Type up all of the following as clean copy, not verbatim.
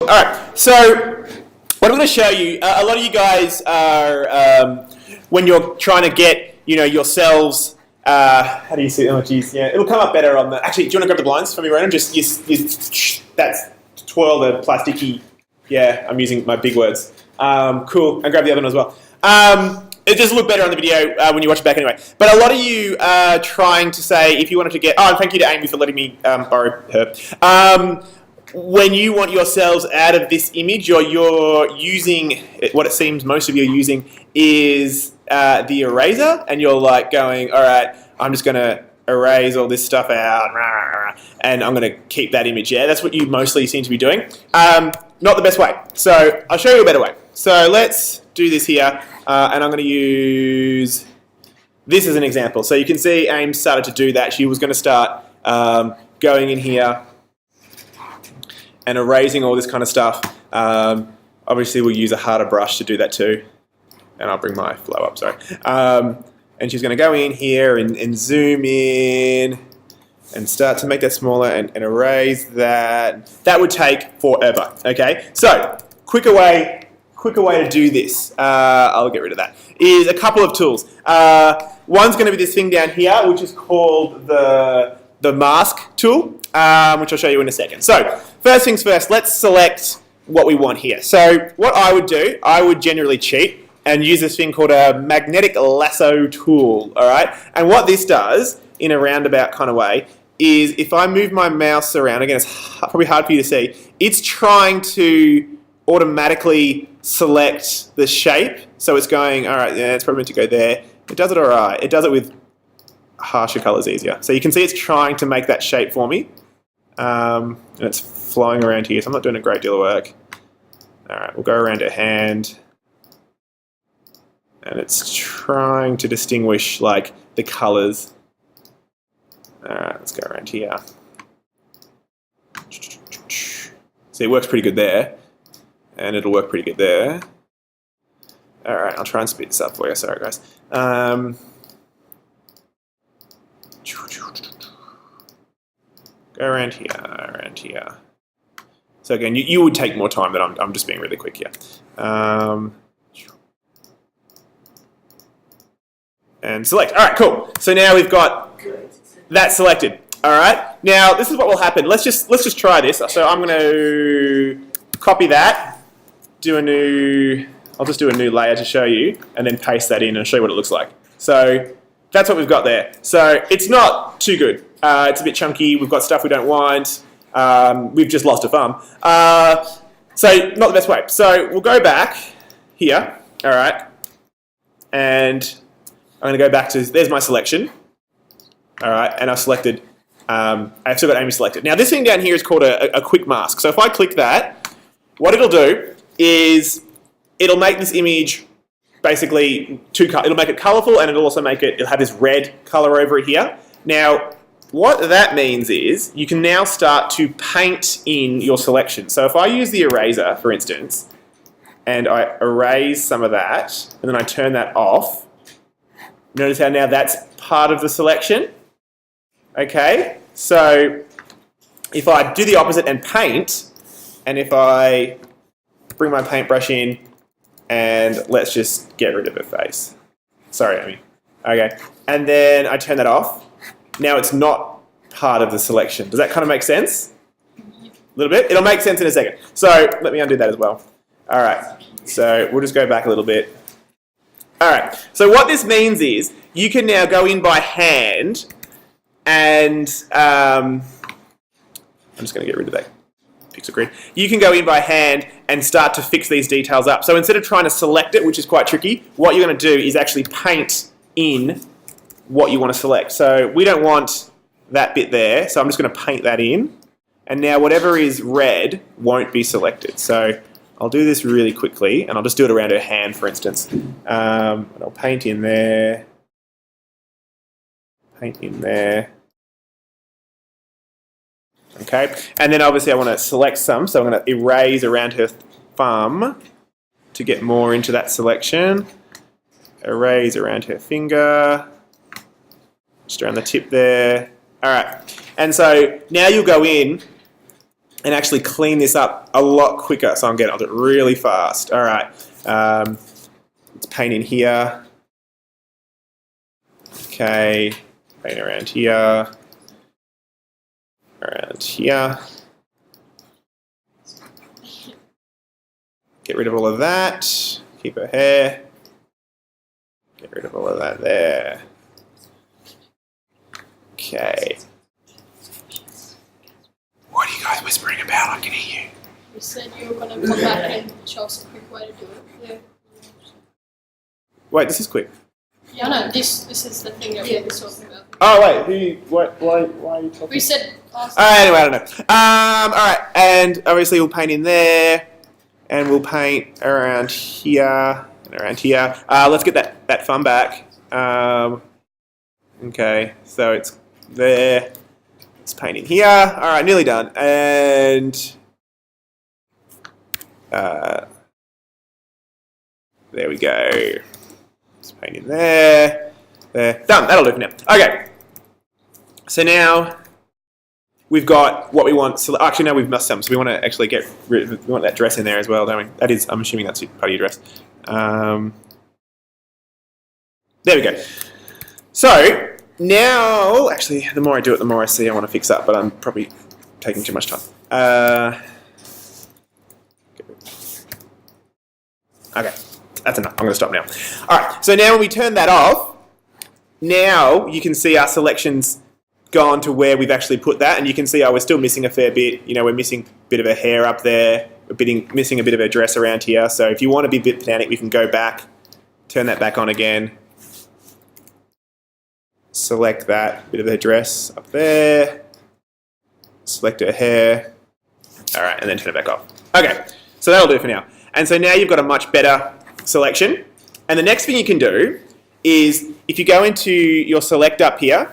All right, so what I'm going to show you, a lot of you guys are, when you're trying to get, yourselves, how do you see it? Oh, geez, yeah, it'll come up better on the, actually, do you want to grab the blinds for me, Ronan? Just, that's, twirl the plasticky, yeah, I'm using my big words. Cool, and grab the other one as well. It does look better on the video when you watch it back anyway. But a lot of you are trying to say, if you wanted to get, and thank you to Amy for letting me borrow her. When you want yourselves out of this image, or you're using, what it seems most of you are using is the eraser, and you're like going, all right, I'm just going to erase all this stuff out, and I'm going to keep that image. Yeah, that's what you mostly seem to be doing. Not the best way. So I'll show you a better way. So let's do this here, and I'm going to use this as an example. So you can see Aim started to do that. She was going to start going in here and erasing all this kind of stuff. Obviously, we'll use a harder brush to do that too. And I'll bring my flow up, sorry. And she's going to go in here and zoom in and start to make that smaller and erase that. That would take forever, okay? So, quicker way to do this, I'll get rid of that, is a couple of tools. One's going to be this thing down here, which is called the mask tool, which I'll show you in a second. So, first things first, let's select what we want here. So, what I would do, I would generally cheat and use this thing called a magnetic lasso tool, all right? And what this does, in a roundabout kind of way, is if I move my mouse around, again, it's probably hard for you to see, it's trying to automatically select the shape. So it's going, all right, yeah, it's probably meant to go there. It does it all right. It does it with harsher colors easier. So you can see it's trying to make that shape for me. And it's flowing around here, so I'm not doing a great deal of work. All right, we'll go around her hand. And it's trying to distinguish like the colors. All right, let's go around here. See, it works pretty good there. And it'll work pretty good there. All right, I'll try and speed this up for you. Sorry, guys. Go around here. So again, you would take more time, but I'm just being really quick here. And select. All right, cool. So now we've got that selected. All right. Now this is what will happen. Let's just try this. So I'm going to copy that, I'll just do a new layer to show you, and then paste that in and show you what it looks like. So that's what we've got there. So it's not too good. It's a bit chunky. We've got stuff we don't want. We've just lost a thumb. So not the best way. So we'll go back here. All right. And I'm going to go back to, there's my selection. All right. And I've selected, I've still got Amy selected. Now this thing down here is called a quick mask. So if I click that, what it'll do is it'll make this image basically it'll make it colorful, and it'll also it'll have this red color over it here. Now, what that means is you can now start to paint in your selection. So if I use the eraser, for instance, and I erase some of that, and then I turn that off, notice how now that's part of the selection. Okay, so if I do the opposite and paint, and if I bring my paintbrush in, and let's just get rid of her face. Sorry, Amy. Okay, and then I turn that off. Now it's not part of the selection. Does that kind of make sense? A little bit? It'll make sense in a second. So let me undo that as well. All right, so we'll just go back a little bit. All right, so what this means is you can now go in by hand and I'm just going to get rid of that pixel grid. You can go in by hand and start to fix these details up. So instead of trying to select it, which is quite tricky, what you're going to do is actually paint in what you want to select. So we don't want that bit there, so I'm just going to paint that in. And now whatever is red won't be selected. So I'll do this really quickly, and I'll just do it around her hand, for instance. And I'll paint in there. Paint in there. Okay, and then obviously I want to select some, so I'm going to erase around her thumb to get more into that selection. Erase around her finger, just around the tip there. All right, and so now you'll go in and actually clean this up a lot quicker. So I'll do it really fast. All right. Let's paint in here. Okay. Paint around here. Around here. Get rid of all of that. Keep her hair. Get rid of all of that there. Okay. What are you guys whispering about? I can hear you. You said you were going to come back and show us a quick way to do it. Yeah. Wait, this is quick. Yeah, no, this is the thing that we were talking about. Oh wait, why are you talking? We said last Anyway, I don't know. All right, and obviously we'll paint in there, and we'll paint around here and around here. Let's get that fun back. Okay, so it's there. It's painting here. All right, nearly done. And there we go. It's painting there. There. Done. That'll do for now. Okay. So now we've got what we want. So actually, no, we've missed some. So we want to actually get rid of, we want that dress in there as well, don't we? That is, I'm assuming that's part of your dress. There we go. So now, actually, the more I do it, the more I see I want to fix up, but I'm probably taking too much time. Okay, that's enough. I'm going to stop now. All right, so now when we turn that off, now you can see our selection's gone to where we've actually put that, and you can see we're still missing a fair bit. You know, we're missing a bit of her hair up there, missing a bit of her dress around here. So if you want to be a bit pedantic, we can go back, turn that back on again. Select that bit of her dress up there. Select her hair. All right, and then turn it back off. Okay, so that'll do for now. And so now you've got a much better selection. And the next thing you can do is if you go into your select up here,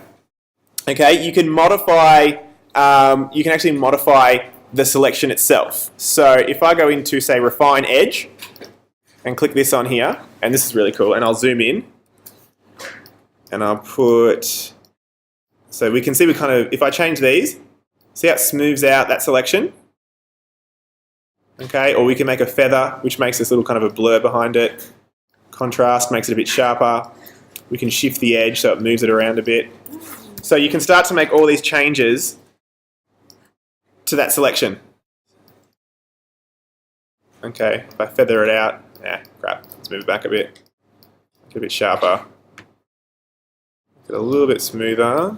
okay, you can modify, you can actually modify the selection itself. So if I go into, say, Refine Edge and click this on here, and this is really cool, and I'll zoom in, and I'll put, so we can see we kind of, if I change these, see how it smooths out that selection? Okay, or we can make a feather, which makes this little kind of a blur behind it. Contrast makes it a bit sharper. We can shift the edge so it moves it around a bit. So you can start to make all these changes to that selection. Okay, if I feather it out, crap, let's move it back a bit. Make it a bit sharper. Get a little bit smoother.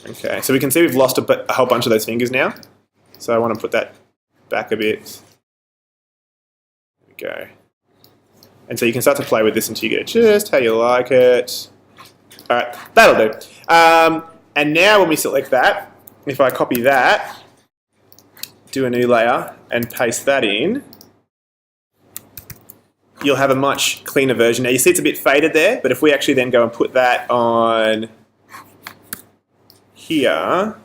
Okay, so we can see we've lost a whole bunch of those fingers now. So I want to put that back a bit. There we go. And so you can start to play with this until you get it just how you like it. All right, that'll do. And now when we select that, if I copy that, do a new layer and paste that in, you'll have a much cleaner version. Now you see it's a bit faded there, but if we actually then go and put that on here,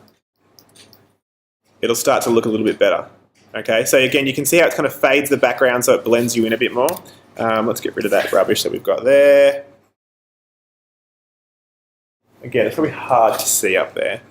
it'll start to look a little bit better. Okay, so again, you can see how it kind of fades the background so it blends you in a bit more. Let's get rid of that rubbish that we've got there. Again, it's probably hard to see up there.